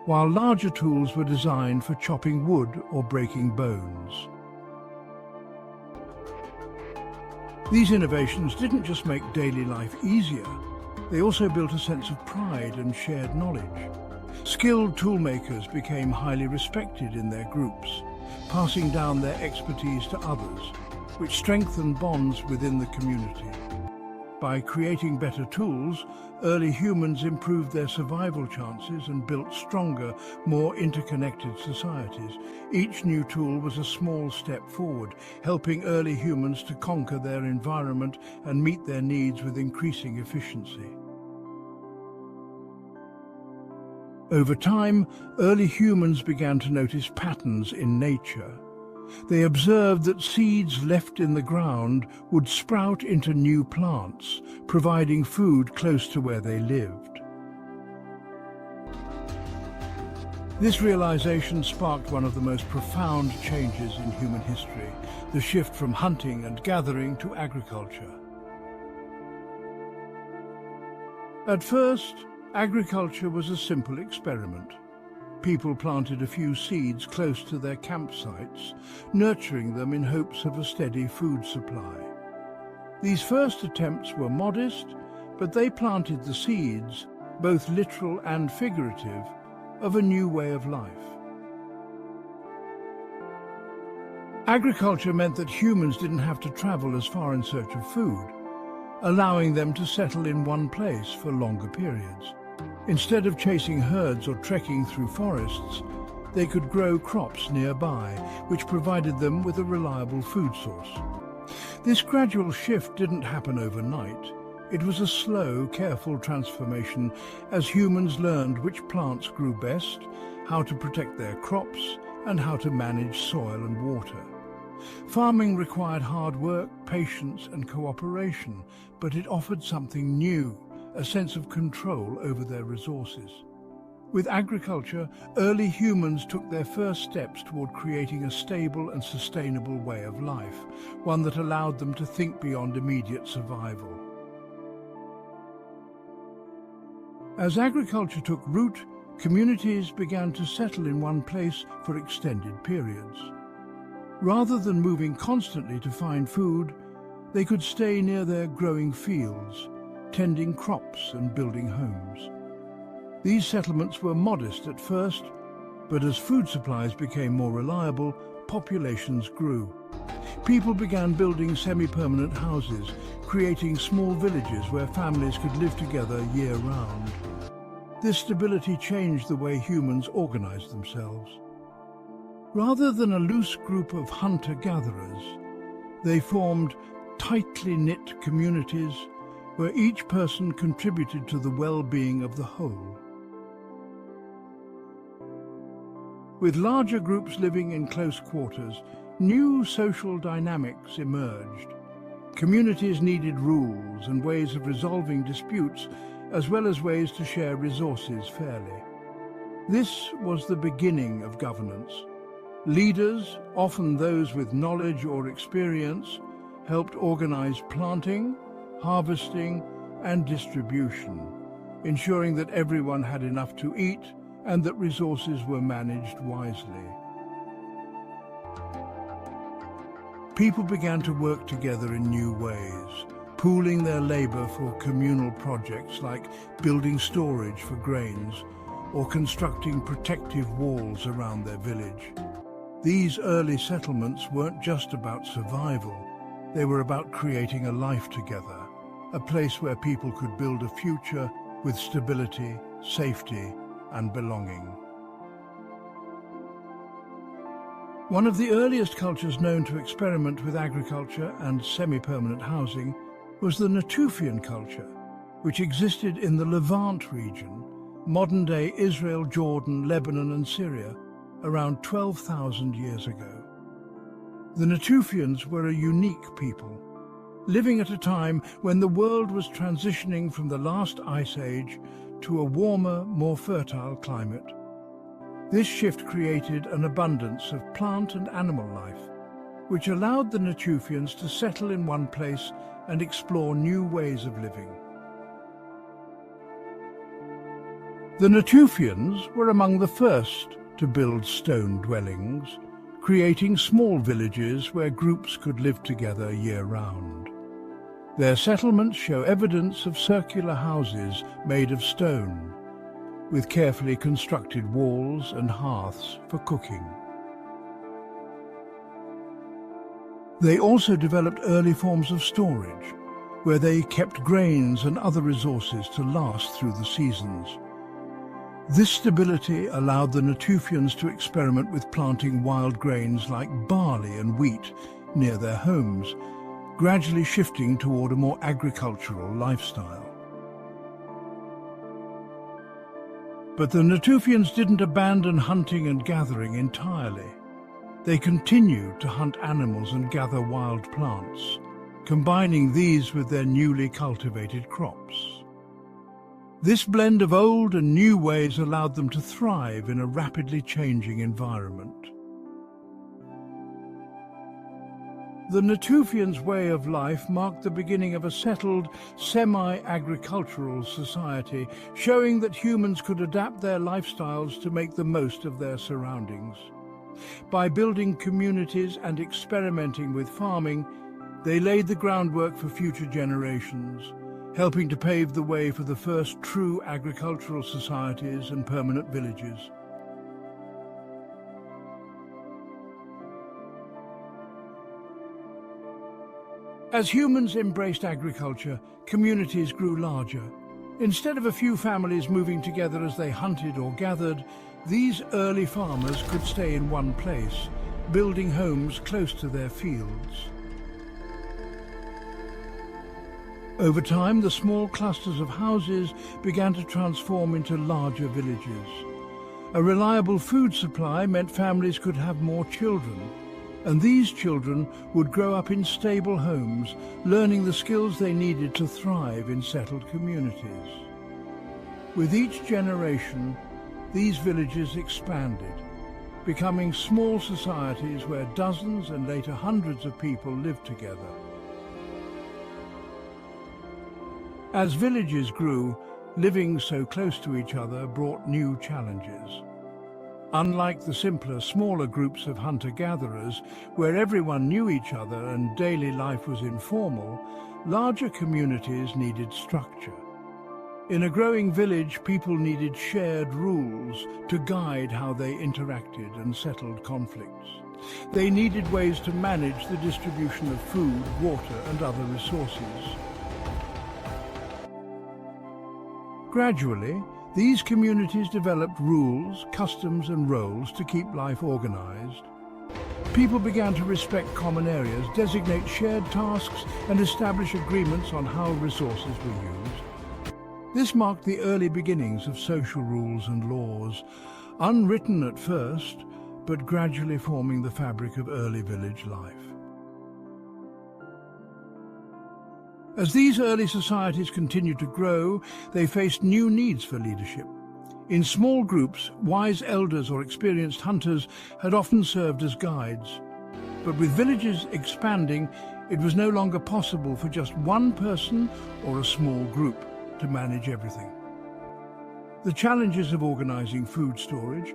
while larger tools were designed for chopping wood or breaking bones. These innovations didn't just make daily life easier, they also built a sense of pride and shared knowledge. Skilled toolmakers became highly respected in their groups, passing down their expertise to others, which strengthened bonds within the community. By creating better tools, early humans improved their survival chances and built stronger, more interconnected societies. Each new tool was a small step forward, helping early humans to conquer their environment and meet their needs with increasing efficiency. Over time, early humans began to notice patterns in nature. They observed that seeds left in the ground would sprout into new plants, providing food close to where they lived. This realization sparked one of the most profound changes in human history, the shift from hunting and gathering to agriculture. At first, agriculture was a simple experiment. People planted a few seeds close to their campsites, nurturing them in hopes of a steady food supply. These first attempts were modest, but they planted the seeds, both literal and figurative, of a new way of life. Agriculture meant that humans didn't have to travel as far in search of food, allowing them to settle in one place for longer periods. Instead of chasing herds or trekking through forests, they could grow crops nearby, which provided them with a reliable food source. This gradual shift didn't happen overnight. It was a slow, careful transformation as humans learned which plants grew best, how to protect their crops, and how to manage soil and water. Farming required hard work, patience, and cooperation, but it offered something new, a sense of control over their resources. With agriculture, early humans took their first steps toward creating a stable and sustainable way of life, one that allowed them to think beyond immediate survival. As agriculture took root, communities began to settle in one place for extended periods. Rather than moving constantly to find food, they could stay near their growing fields, tending crops and building homes. These settlements were modest at first, but as food supplies became more reliable, populations grew. People began building semi-permanent houses, creating small villages where families could live together year-round. This stability changed the way humans organized themselves. Rather than a loose group of hunter-gatherers, they formed tightly knit communities where each person contributed to the well-being of the whole. With larger groups living in close quarters, new social dynamics emerged. Communities needed rules and ways of resolving disputes, as well as ways to share resources fairly. This was the beginning of governance. Leaders, often those with knowledge or experience, helped organize planting, harvesting, and distribution, ensuring that everyone had enough to eat and that resources were managed wisely. People began to work together in new ways, pooling their labor for communal projects like building storage for grains or constructing protective walls around their village. These early settlements weren't just about survival. They were about creating a life together, a place where people could build a future with stability, safety, and belonging. One of the earliest cultures known to experiment with agriculture and semi-permanent housing was the Natufian culture, which existed in the Levant region, modern-day Israel, Jordan, Lebanon, and Syria, around 12,000 years ago. The Natufians were a unique people, living at a time when the world was transitioning from the last ice age to a warmer, more fertile climate. This shift created an abundance of plant and animal life, which allowed the Natufians to settle in one place and explore new ways of living. The Natufians were among the first to build stone dwellings, creating small villages where groups could live together year-round. Their settlements show evidence of circular houses made of stone, with carefully constructed walls and hearths for cooking. They also developed early forms of storage, where they kept grains and other resources to last through the seasons. This stability allowed the Natufians to experiment with planting wild grains like barley and wheat near their homes, gradually shifting toward a more agricultural lifestyle. But the Natufians didn't abandon hunting and gathering entirely. They continued to hunt animals and gather wild plants, combining these with their newly cultivated crops. This blend of old and new ways allowed them to thrive in a rapidly changing environment. The Natufians' way of life marked the beginning of a settled, semi-agricultural society, showing that humans could adapt their lifestyles to make the most of their surroundings. By building communities and experimenting with farming, they laid the groundwork for future generations, helping to pave the way for the first true agricultural societies and permanent villages. As humans embraced agriculture, communities grew larger. Instead of a few families moving together as they hunted or gathered, these early farmers could stay in one place, building homes close to their fields. Over time, the small clusters of houses began to transform into larger villages. A reliable food supply meant families could have more children, and these children would grow up in stable homes, learning the skills they needed to thrive in settled communities. With each generation, these villages expanded, becoming small societies where dozens and later hundreds of people lived together. As villages grew, living so close to each other brought new challenges. Unlike the simpler, smaller groups of hunter-gatherers, where everyone knew each other and daily life was informal, larger communities needed structure. In a growing village, people needed shared rules to guide how they interacted and settled conflicts. They needed ways to manage the distribution of food, water, and other resources. Gradually, these communities developed rules, customs and roles to keep life organized. People began to respect common areas, designate shared tasks and establish agreements on how resources were used. This marked the early beginnings of social rules and laws, unwritten at first, but gradually forming the fabric of early village life. As these early societies continued to grow, they faced new needs for leadership. In small groups, wise elders or experienced hunters had often served as guides. But with villages expanding, it was no longer possible for just one person or a small group to manage everything. The challenges of organizing food storage,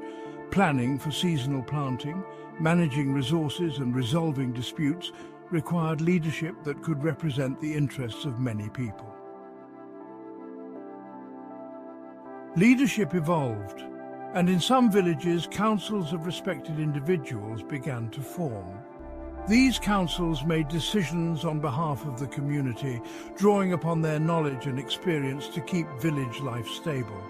planning for seasonal planting, managing resources and resolving disputes required leadership that could represent the interests of many people. Leadership evolved, and in some villages, councils of respected individuals began to form. These councils made decisions on behalf of the community, drawing upon their knowledge and experience to keep village life stable.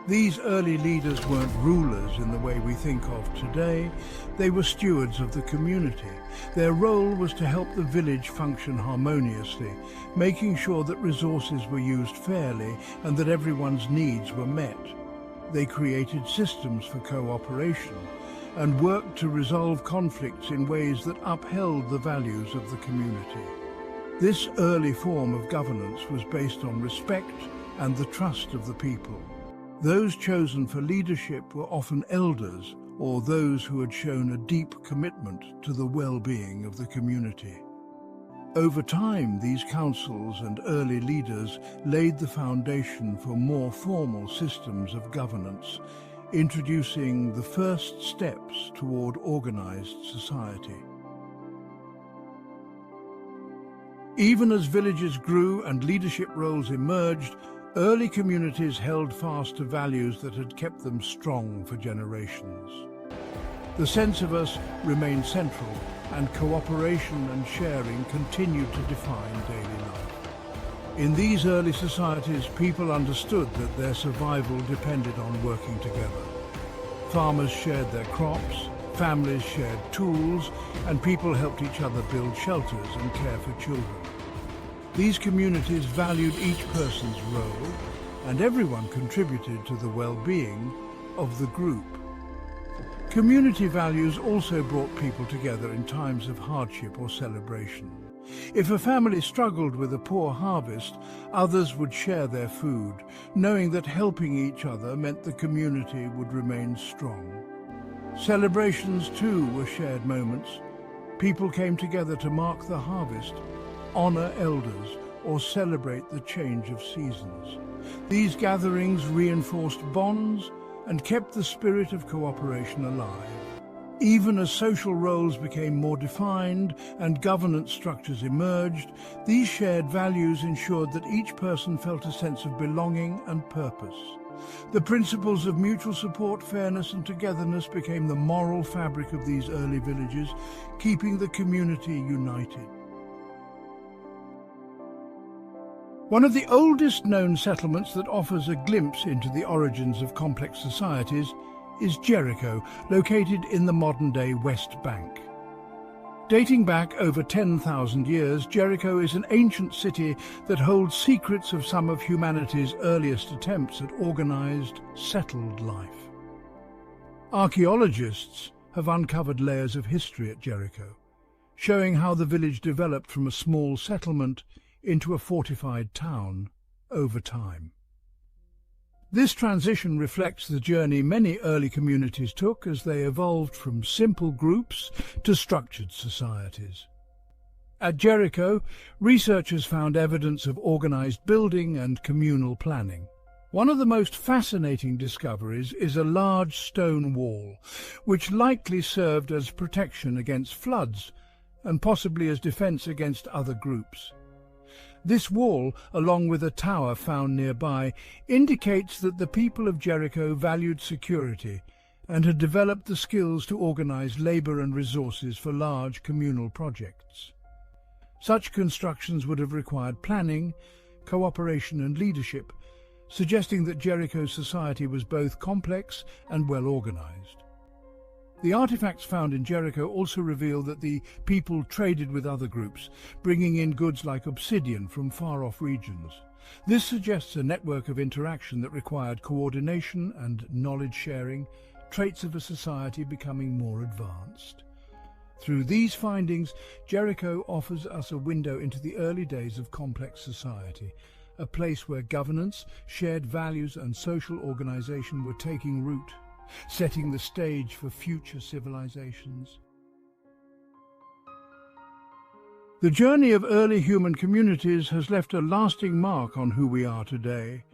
These early leaders weren't rulers in the way we think of today. They were stewards of the community. Their role was to help the village function harmoniously, making sure that resources were used fairly and that everyone's needs were met. They created systems for cooperation and worked to resolve conflicts in ways that upheld the values of the community. This early form of governance was based on respect and the trust of the people. Those chosen for leadership were often elders or those who had shown a deep commitment to the well-being of the community. Over time, these councils and early leaders laid the foundation for more formal systems of governance, introducing the first steps toward organized society. Even as villages grew and leadership roles emerged, early communities held fast to values that had kept them strong for generations. The sense of us remained central, and cooperation and sharing continued to define daily life. In these early societies, people understood that their survival depended on working together. Farmers shared their crops, families shared tools, and people helped each other build shelters and care for children. These communities valued each person's role, and everyone contributed to the well-being of the group. Community values also brought people together in times of hardship or celebration. If a family struggled with a poor harvest, others would share their food, knowing that helping each other meant the community would remain strong. Celebrations, too, were shared moments. People came together to mark the harvest, honor elders, or celebrate the change of seasons. These gatherings reinforced bonds and kept the spirit of cooperation alive. Even as social roles became more defined and governance structures emerged, these shared values ensured that each person felt a sense of belonging and purpose. The principles of mutual support, fairness and togetherness became the moral fabric of these early villages, keeping the community united. One of the oldest known settlements that offers a glimpse into the origins of complex societies is Jericho, located in the modern-day West Bank. Dating back over 10,000 years, Jericho is an ancient city that holds secrets of some of humanity's earliest attempts at organized, settled life. Archaeologists have uncovered layers of history at Jericho, showing how the village developed from a small settlement into a fortified town over time. This transition reflects the journey many early communities took as they evolved from simple groups to structured societies. At Jericho, researchers found evidence of organized building and communal planning. One of the most fascinating discoveries is a large stone wall, which likely served as protection against floods and possibly as defense against other groups. This wall, along with a tower found nearby, indicates that the people of Jericho valued security and had developed the skills to organize labor and resources for large communal projects. Such constructions would have required planning, cooperation and leadership, suggesting that Jericho's society was both complex and well organized. The artifacts found in Jericho also reveal that the people traded with other groups, bringing in goods like obsidian from far-off regions. This suggests a network of interaction that required coordination and knowledge sharing, traits of a society becoming more advanced. Through these findings, Jericho offers us a window into the early days of complex society, a place where governance, shared values and social organization were taking root, setting the stage for future civilizations. The journey of early human communities has left a lasting mark on who we are today,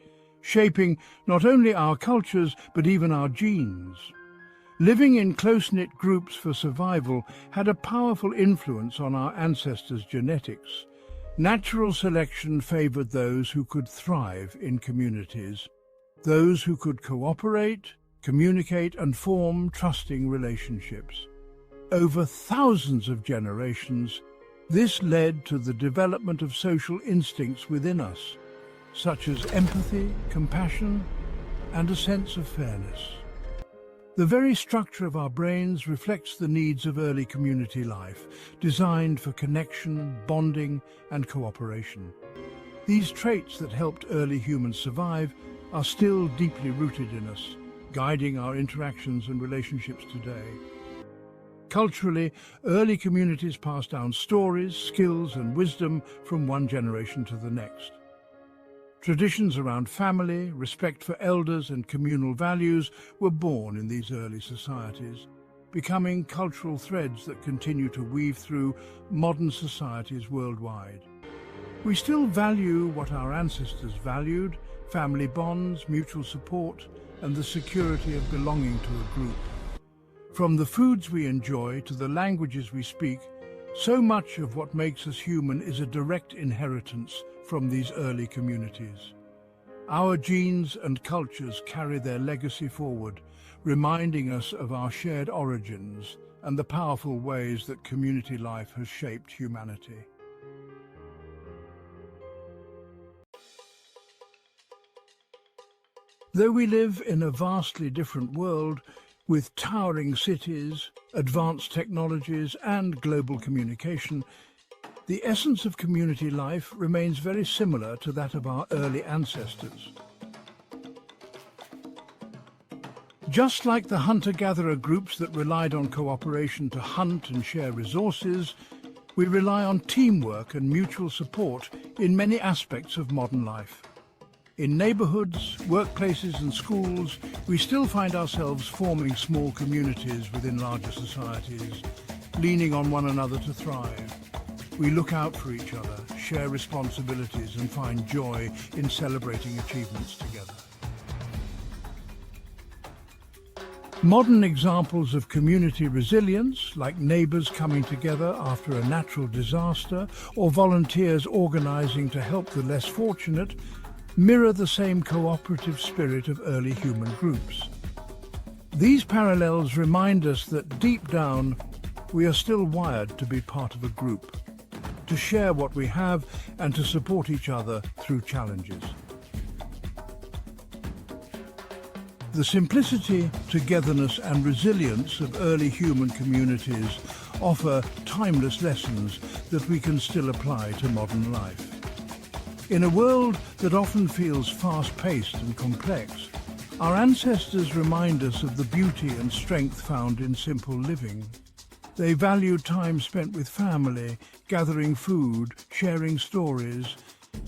shaping not only our cultures but even our genes. Living in close-knit groups for survival had a powerful influence on our ancestors' genetics. Natural selection favored those who could thrive in communities, those who could cooperate, communicate and form trusting relationships. Over thousands of generations, this led to the development of social instincts within us, such as empathy, compassion, and a sense of fairness. The very structure of our brains reflects the needs of early community life, designed for connection, bonding, and cooperation. These traits that helped early humans survive are still deeply rooted in us, guiding our interactions and relationships today. Culturally, early communities passed down stories, skills and wisdom from one generation to the next. Traditions around family, respect for elders and communal values were born in these early societies, becoming cultural threads that continue to weave through modern societies worldwide. We still value what our ancestors valued: family bonds, mutual support, and the security of belonging to a group. From the foods we enjoy to the languages we speak, so much of what makes us human is a direct inheritance from these early communities. Our genes and cultures carry their legacy forward, reminding us of our shared origins and the powerful ways that community life has shaped humanity. Though we live in a vastly different world, with towering cities, advanced technologies and global communication, the essence of community life remains very similar to that of our early ancestors. Just like the hunter-gatherer groups that relied on cooperation to hunt and share resources, We rely on teamwork and mutual support in many aspects of modern life. In neighbourhoods, workplaces and schools, we still find ourselves forming small communities within larger societies, leaning on one another to thrive. We look out for each other, share responsibilities and find joy in celebrating achievements together. Modern examples of community resilience, like neighbours coming together after a natural disaster or volunteers organising to help the less fortunate, mirror the same cooperative spirit of early human groups. These parallels remind us that deep down, we are still wired to be part of a group, to share what we have and to support each other through challenges. The simplicity, togetherness and resilience of early human communities offer timeless lessons that we can still apply to modern life. In a world that often feels fast-paced and complex, our ancestors remind us of the beauty and strength found in simple living. They valued time spent with family, gathering food, sharing stories,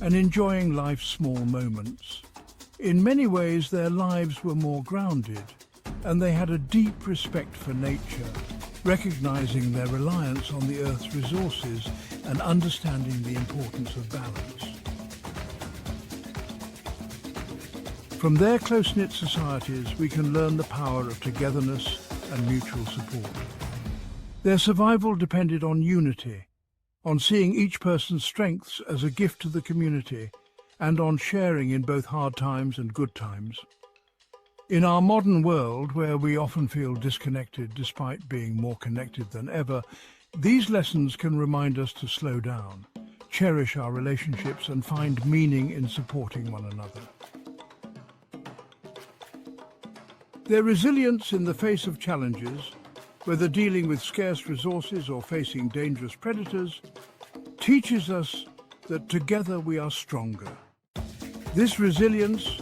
and enjoying life's small moments. In many ways, their lives were more grounded, and they had a deep respect for nature, recognizing their reliance on the Earth's resources and understanding the importance of balance. From their close-knit societies, we can learn the power of togetherness and mutual support. Their survival depended on unity, on seeing each person's strengths as a gift to the community, and on sharing in both hard times and good times. In our modern world, where we often feel disconnected despite being more connected than ever, these lessons can remind us to slow down, cherish our relationships and find meaning in supporting one another. Their resilience in the face of challenges, whether dealing with scarce resources or facing dangerous predators, teaches us that together we are stronger. This resilience,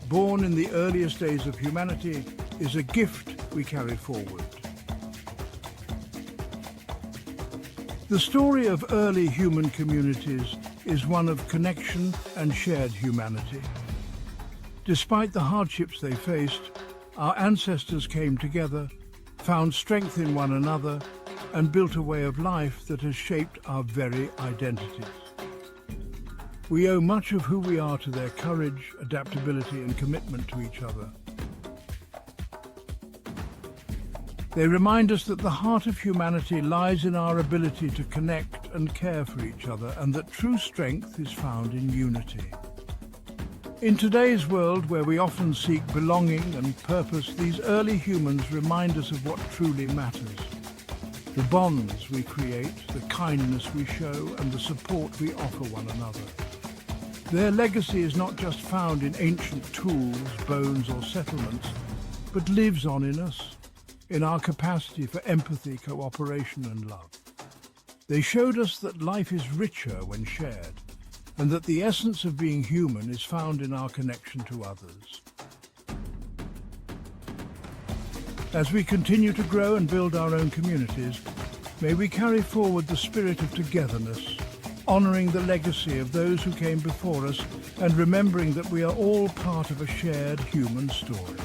born in the earliest days of humanity, is a gift we carry forward. The story of early human communities is one of connection and shared humanity. Despite the hardships they faced, our ancestors came together, found strength in one another, and built a way of life that has shaped our very identities. We owe much of who we are to their courage, adaptability, and commitment to each other. They remind us that the heart of humanity lies in our ability to connect and care for each other, and that true strength is found in unity. In today's world, where we often seek belonging and purpose, these early humans remind us of what truly matters. The bonds we create, the kindness we show, and the support we offer one another. Their legacy is not just found in ancient tools, bones, or settlements, but lives on in us, in our capacity for empathy, cooperation, and love. They showed us that life is richer when shared, and that the essence of being human is found in our connection to others. As we continue to grow and build our own communities, may we carry forward the spirit of togetherness, honouring the legacy of those who came before us and remembering that we are all part of a shared human story.